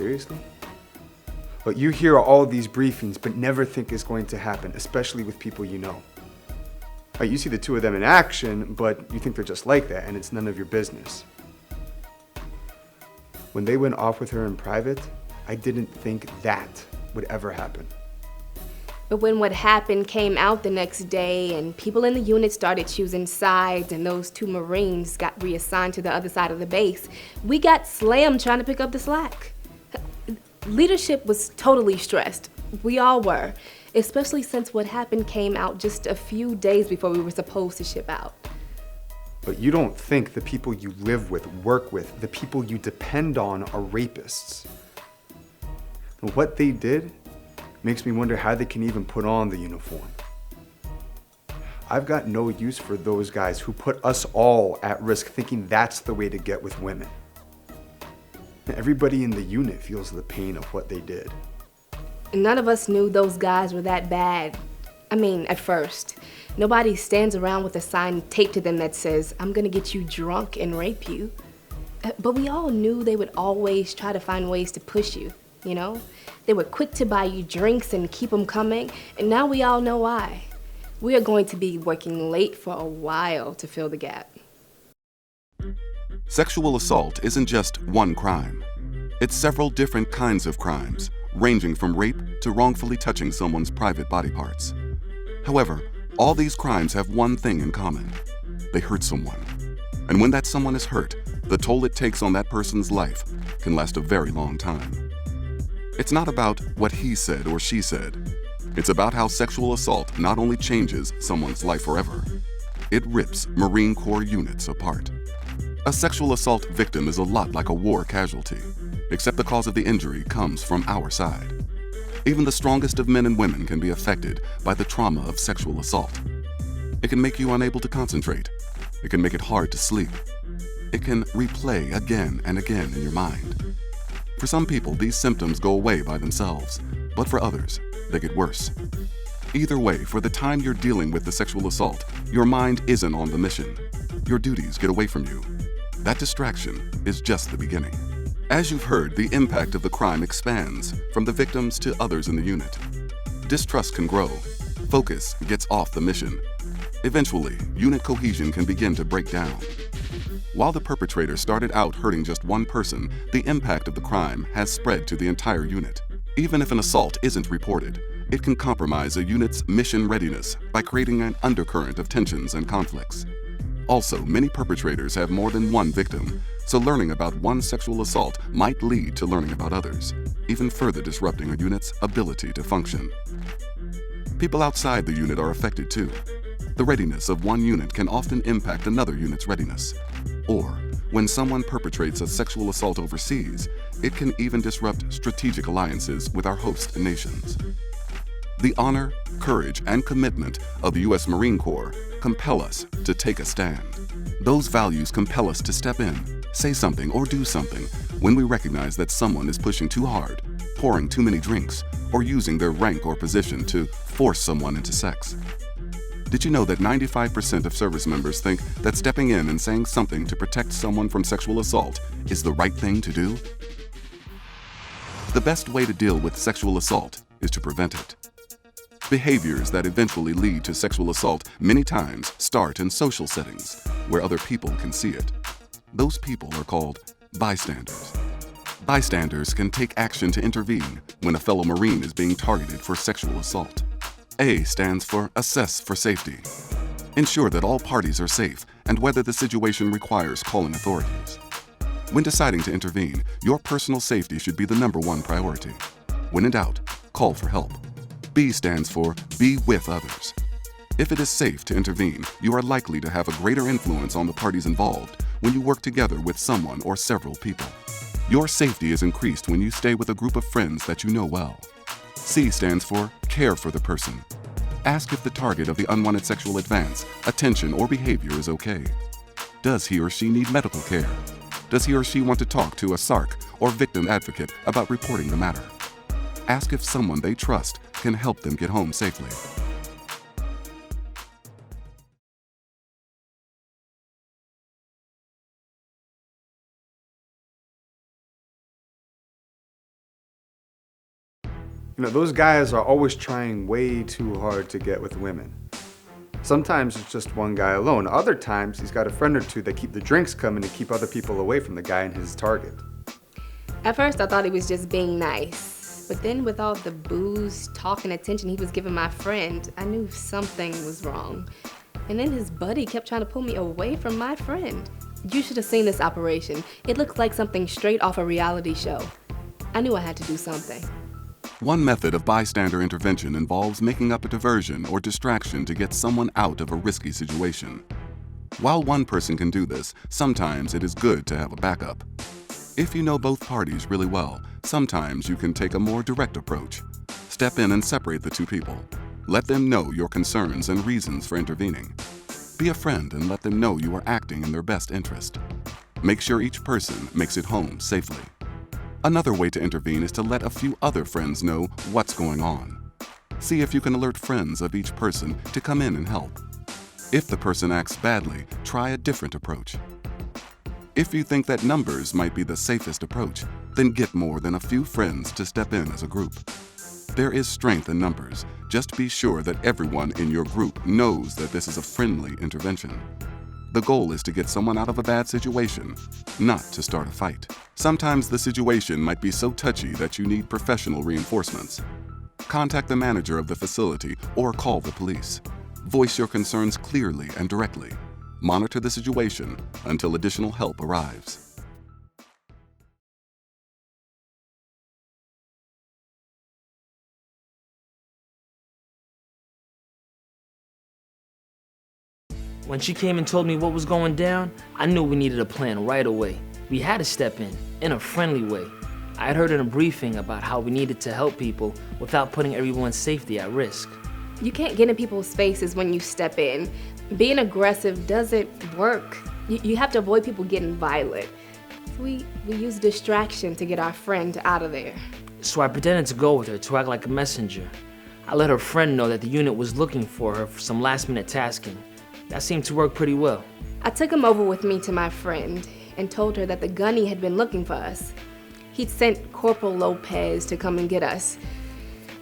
Seriously? But you hear all these briefings but never think it's going to happen, especially with people you know. You see the two of them in action, but you think they're just like that and it's none of your business. When they went off with her in private, I didn't think that would ever happen. But when what happened came out the next day and people in the unit started choosing sides and those two Marines got reassigned to the other side of the base, we got slammed trying to pick up the slack. Leadership was totally stressed. We all were, especially since what happened came out just a few days before we were supposed to ship out. But you don't think the people you live with, work with, the people you depend on are rapists. And what they did makes me wonder how they can even put on the uniform. I've got no use for those guys who put us all at risk thinking that's the way to get with women. Everybody in the unit feels the pain of what they did. None of us knew those guys were that bad. I mean, at first. Nobody stands around with a sign taped to them that says, "I'm gonna get you drunk and rape you." But we all knew they would always try to find ways to push you, you know? They were quick to buy you drinks and keep them coming, and now we all know why. We are going to be working late for a while to fill the gap. Sexual assault isn't just one crime. It's several different kinds of crimes, ranging from rape to wrongfully touching someone's private body parts. However, all these crimes have one thing in common. They hurt someone. And when that someone is hurt, the toll it takes on that person's life can last a very long time. It's not about what he said or she said. It's about how sexual assault not only changes someone's life forever, it rips Marine Corps units apart. A sexual assault victim is a lot like a war casualty, except the cause of the injury comes from our side. Even the strongest of men and women can be affected by the trauma of sexual assault. It can make you unable to concentrate. It can make it hard to sleep. It can replay again and again in your mind. For some people, these symptoms go away by themselves, but for others, they get worse. Either way, for the time you're dealing with the sexual assault, your mind isn't on the mission. Your duties get away from you. That distraction is just the beginning. As you've heard, the impact of the crime expands from the victims to others in the unit. Distrust can grow. Focus gets off the mission. Eventually, unit cohesion can begin to break down. While the perpetrator started out hurting just one person, the impact of the crime has spread to the entire unit. Even if an assault isn't reported, it can compromise a unit's mission readiness by creating an undercurrent of tensions and conflicts. Also, many perpetrators have more than one victim, so learning about one sexual assault might lead to learning about others, even further disrupting a unit's ability to function. People outside the unit are affected too. The readiness of one unit can often impact another unit's readiness. Or, when someone perpetrates a sexual assault overseas, it can even disrupt strategic alliances with our host nations. The honor, courage, and commitment of the U.S. Marine Corps compel us to take a stand. Those values compel us to step in, say something, or do something when we recognize that someone is pushing too hard, pouring too many drinks, or using their rank or position to force someone into sex. Did you know that 95% of service members think that stepping in and saying something to protect someone from sexual assault is the right thing to do? The best way to deal with sexual assault is to prevent it. Behaviors that eventually lead to sexual assault many times start in social settings where other people can see it. Those people are called bystanders. Bystanders can take action to intervene when a fellow Marine is being targeted for sexual assault. A stands for Assess for Safety. Ensure that all parties are safe and whether the situation requires calling authorities. When deciding to intervene, your personal safety should be the #1 priority. When in doubt, call for help. B stands for Be with others. If it is safe to intervene, you are likely to have a greater influence on the parties involved when you work together with someone or several people. Your safety is increased when you stay with a group of friends that you know well. C stands for Care for the person. Ask if the target of the unwanted sexual advance, attention, or behavior is okay. Does he or she need medical care? Does he or she want to talk to a SARC or victim advocate about reporting the matter? Ask if someone they trust can help them get home safely. Those guys are always trying way too hard to get with women. Sometimes it's just one guy alone. Other times he's got a friend or two that keep the drinks coming to keep other people away from the guy and his target. At first I thought he was just being nice, but then with all the booze, talk, and attention he was giving my friend, I knew something was wrong. And then his buddy kept trying to pull me away from my friend. You should have seen this operation. It looked like something straight off a reality show. I knew I had to do something. One method of bystander intervention involves making up a diversion or distraction to get someone out of a risky situation. While one person can do this, sometimes it is good to have a backup. If you know both parties really well, sometimes you can take a more direct approach. Step in and separate the two people. Let them know your concerns and reasons for intervening. Be a friend and let them know you are acting in their best interest. Make sure each person makes it home safely. Another way to intervene is to let a few other friends know what's going on. See if you can alert friends of each person to come in and help. If the person acts badly, try a different approach. If you think that numbers might be the safest approach, then get more than a few friends to step in as a group. There is strength in numbers. Just be sure that everyone in your group knows that this is a friendly intervention. The goal is to get someone out of a bad situation, not to start a fight. Sometimes the situation might be so touchy that you need professional reinforcements. Contact the manager of the facility or call the police. Voice your concerns clearly and directly. Monitor the situation until additional help arrives. When she came and told me what was going down, I knew we needed a plan right away. We had to step in a friendly way. I had heard in a briefing about how we needed to help people without putting everyone's safety at risk. You can't get in people's faces when you step in. Being aggressive doesn't work. You have to avoid people getting violent. So we used distraction to get our friend out of there. So I pretended to go with her to act like a messenger. I let her friend know that the unit was looking for her for some last-minute tasking. That seemed to work pretty well. I took him over with me to my friend and told her that the gunny had been looking for us. He'd sent Corporal Lopez to come and get us.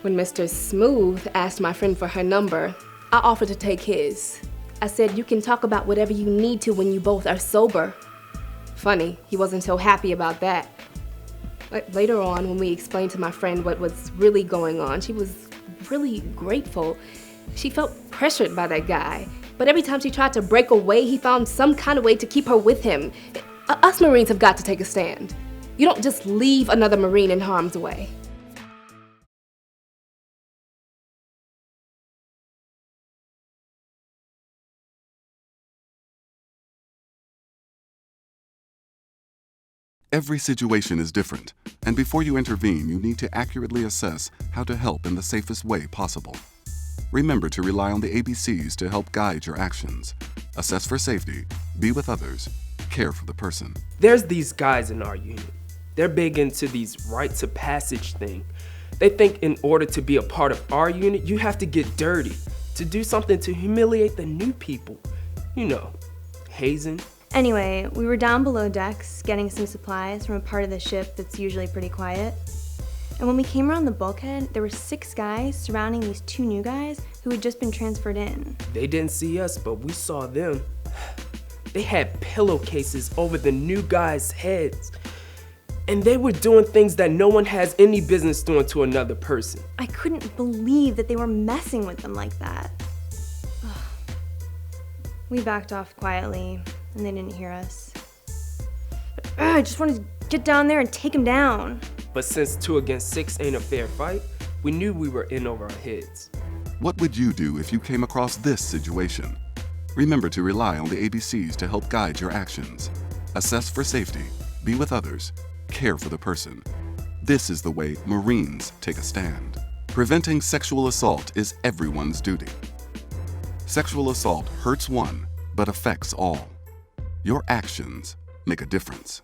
When Mr. Smooth asked my friend for her number, I offered to take his. I said, you can talk about whatever you need to when you both are sober. Funny, he wasn't so happy about that. But later on, when we explained to my friend what was really going on, she was really grateful. She felt pressured by that guy. But every time she tried to break away, he found some kind of way to keep her with him. Us Marines have got to take a stand. You don't just leave another Marine in harm's way. Every situation is different, and before you intervene, you need to accurately assess how to help in the safest way possible. Remember to rely on the ABCs to help guide your actions. Assess for safety, be with others, care for the person. There's these guys in our unit. They're big into these rites of passage thing. They think in order to be a part of our unit, you have to get dirty, to do something to humiliate the new people. You know, hazing. Anyway, we were down below decks getting some supplies from a part of the ship that's usually pretty quiet. And when we came around the bulkhead, there were 6 guys surrounding these 2 new guys who had just been transferred in. They didn't see us, but we saw them. They had pillowcases over the new guys' heads. And they were doing things that no one has any business doing to another person. I couldn't believe that they were messing with them like that. We backed off quietly, and they didn't hear us. I just wanted to get down there and take them down. But since 2 against 6 ain't a fair fight, we knew we were in over our heads. What would you do if you came across this situation? Remember to rely on the ABCs to help guide your actions. Assess for safety, be with others, care for the person. This is the way Marines take a stand. Preventing sexual assault is everyone's duty. Sexual assault hurts one, but affects all. Your actions make a difference.